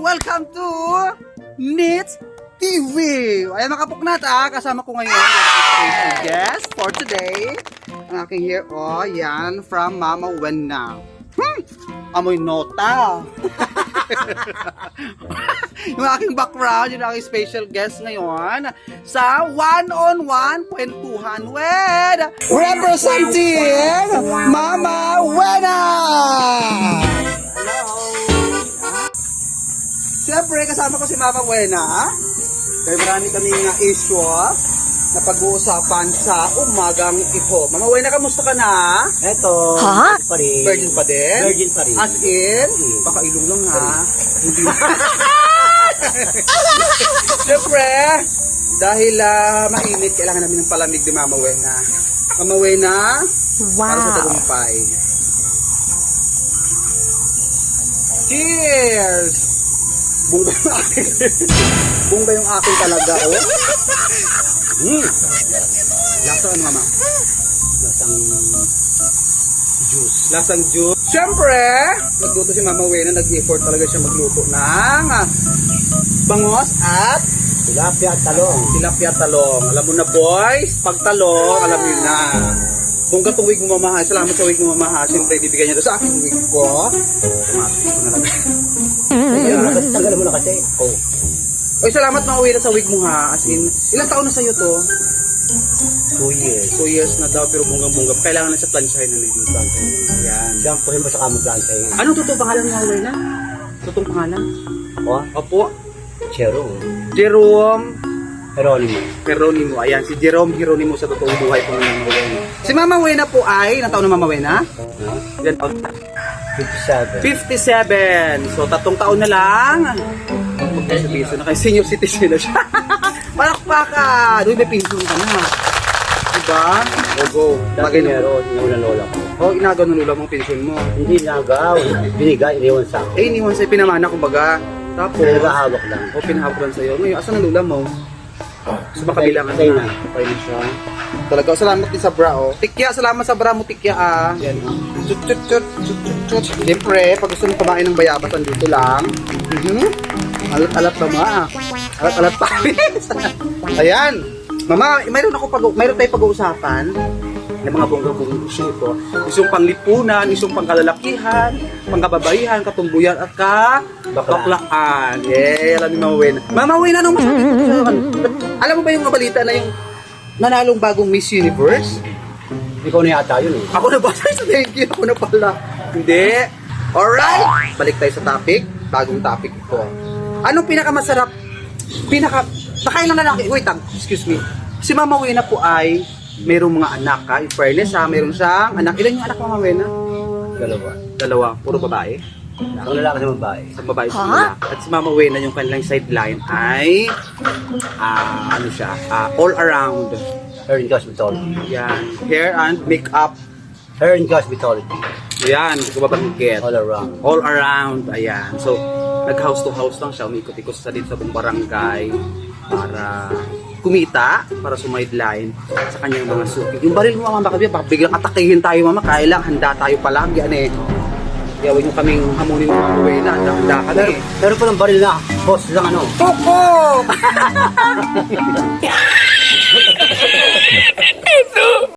Welcome to Nits TV! Ayan mga kapuknat kasama ko ngayon ang special guest for today. Ang aking here, yan, from Mama Wena. Amoy nota. Yung aking background, yung aking special guest ngayon sa one-on-one kwentuhan with representing Mama Wena! Siyempre, kasama ko si Mama Wena. Dahil marami kaming issues na pag-uusapan sa umagang ito. Mama Wena, kamusta ka na? Eto, Ha? pa rin. Virgin pa din? Virgin pa rin. As in? Baka ilong lang ha. Hindi. Siyempre, dahil mainit, kailangan namin ng palamig ni Mama Wena. Mama Wena, para sa Wow. tagumpay. Cheers! Bungga yung akin. Bungga yung akin talaga, oh. Lasa ano, Mama? Lasang juice. Lasang juice. Siyempre, nagluto si Mama Wena, nag-effort talaga siya magluto ng bangos at Tilapia at talong. tilapia talong. Alam mo na boys, pag talong, alam mo na. Bungga itong wig mo, Mama. Salamat sa wig mo, Mama. Siyempre, ibibigay niya ito sa aking wig ko. Tumatik ko na lang. Ayun, tanggal mo na kasi. Oh. Oy, salamat Mama Wena sa wig mo ha. As in, ilang taon na sa'yo to? 2 years. 2 years na daw, pero bunggang-bungga. Kailangan na sa plansyahin na naging plansyahin. Ayan. Siyempre mo sa kamuglan sa'yo. Anong totoo pangalan ni Mama Wena? Totoong pangalan? O, Opo. Chero. Jerome Heronimo. Geronimo. Ayan, si Jerome Geronimo sa totoong buhay po ng Mama Wena. Si Mama Wena po ay, ilang taon na Mama Wena? Ilang taon? 57. 57. So, 3 taon na lang. Magpiso na kay senior citizen na siya. Palakpakan! Uy, may pension ka na. Diba? O, go. Dati meron, yung lola ko. O, inagaw ng lula mong pension mo. Hindi nagaw. Binigay, iniwan sa ako. Eh, iniwan sa'yo, pinamana kumbaga. Tapos, Nagahawak lang. o, pinahapuran sa'yo. Ngayon, asan ang lula mo? Sa makabilang ka Patay na. na. Patay na siya. Talaga, salamat din sa bra, oh. Tikya, salamat sa bra mo, tikya, ah. Yan, oh. Chut, chut, chut, chut, chut, chut. Siyempre, pag gusto mo kumain ng bayabas, andito lang. Alat-alat pa, ma. Alat-alat pa. Ayan. Mama, mayroon tayong pag-uusapan ng mga bonggang-bonggang issue ito. Isang panglipunan, isang pangkalalakihan, pangkababaihan, katumbuyan, at baklaan. Yeah, alam ni Mama Wena. Mama Wena, anong masabi ko sa alam mo ba yung balita na yung nanalong bagong Miss Universe? Ikaw na yata yun eh. Ako na ba? Thank you. Ako na pala. Hindi. Alright. Balik tayo sa topic. Bagong topic ito. Anong pinakamasarap? Nakailang lalaki? Wait, excuse me. Si Mama Wena po ay mayroong mga anak ha. In fairness ha, mayroong siyang anak. Ilan yung anak Mama Wena? Dalawa. Puro babae. Ang lalaki sa babae. Sa babae sa anak. At si Mama Wena yung kanilang sideline ay all around. Hair and cosmetology. Yan. Hair and makeup. Hair and cosmetology. Yan. Hindi ko babangkit. All around. All around, ayan. So, nag-house to house lang siya, umikot-ikot sa dito sa buong barangay para kumita, para sumideline sa kanyang mga suki. Yung baril mo, Mama, baka biglang atakihin tayo, Mama, kaya lang, handa tayo palagi, yan eh. Kaya huwag nyo kaming hamunin ng Mama Wena, handa ka na eh. Pero po ng baril na, boss lang ano. Toko!